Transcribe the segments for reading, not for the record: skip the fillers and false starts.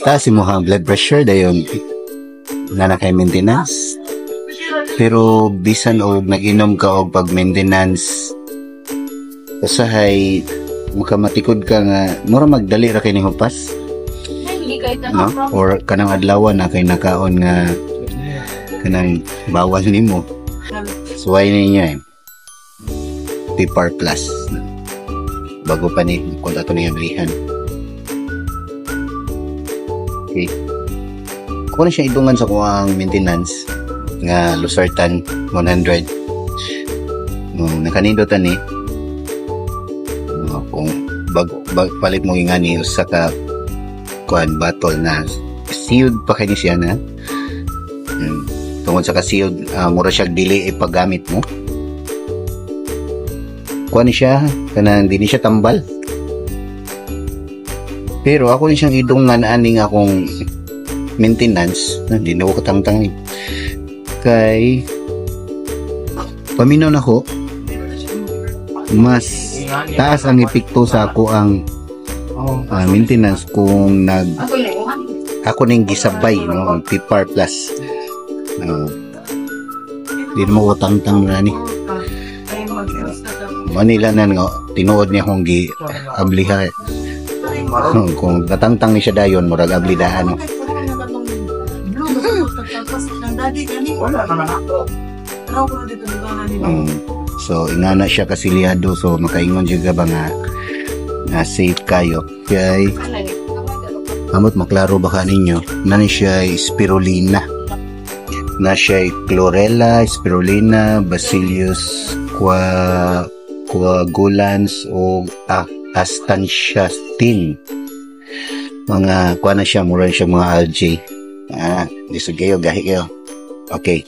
Taas imong blood pressure dayon na kay maintenance. Pero bisan og nag-inom ka og pag maintenance usahay makamatikod ka nga mura magdali ra kay ning hupas. No? Or kanang adlaw na kay nakaon nga kanang bawal nimo. So why niya PPAR Plus bago pa ni kung ato niya brihan. Okay. Kung siya idungan sa kuang maintenance nga Losartan 100 nakanindot ni kung palit mo nga ni usa ka kuan bottle na sealed pa kay siya na tungod sa ka-sealed mura siya dili ipaggamit mo kuan siya kanang dili siya tambal pero ako ni siyang idungan aning akong maintenance hindi na ko katangtang kay paminaw nako mas taas ang epekto sa ako ang maintenance kung ako ning gisabay no ang PPAR Plus di mo utang-tang na ni Manila na nga tinuod niya akong gi-abliha kung tatangtang ni siya dayon murag ablidahan so ingana siya kasiliado so makaingon juga ba nga safe kayo kay amot maklaro baka ninyo nani siya spirulina na siya chlorella, spirulina, bacillus coagulans o astaxanthin mga kuha na siya mura siya mga algae lisod kayo gahi kayo okay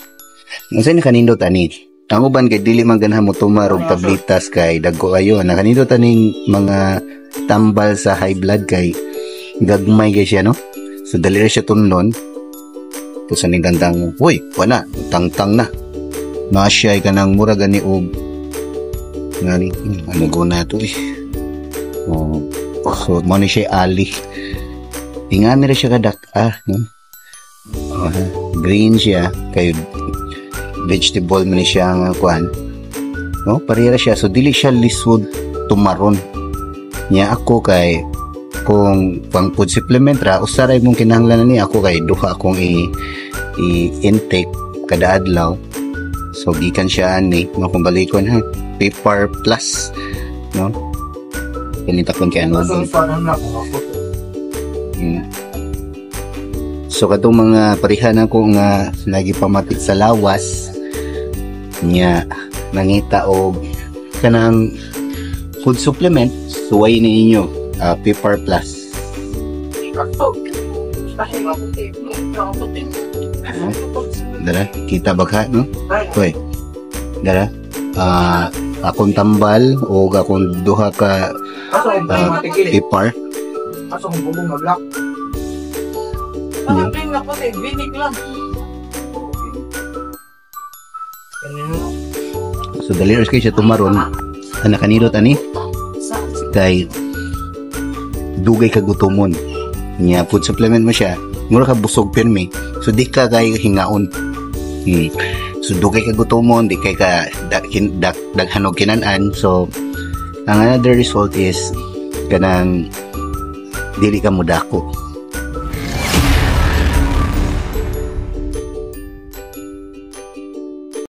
nasa nakanindot ani ang uban kay dili man ganahan mo tumar og tablitas kay dagko kayo nakanindot aning mga tambal sa high blood kay gagmay kay siya no so dali ra siya tunlon to sa ning gandang uy wala tangtang na siya ay kanang mura gani og ngani ano guna to so mo ni siya ali tingan nila siya kadak no? Green siya kay vegetable man siya nga kuan no parehara siya so dili siya lisod tumaron niya ako kay kung pang food supplement ra usaray mong kinahanglan ni ako kay duha akong i-intake kada adlaw so gikan siya ani no kung balikon PPAR Plus no ganito kon kay ano so katong mga parihan ako nga nagipamatik sa lawas nya nangita og kanang food supplement suway ninyo PPAR Plus dara kita bagha no oy dara akong tambal o akong duha ka PPAR so dali ras kay siya tumaron anak kanilot ani kay dugay ka gutomon niya food supplement mo siya mura ka busog pirmi so di ka kay hingaon so dugay ka gutomon di kay ka daghanog kinanan so ang another result is kanang dili ka mudako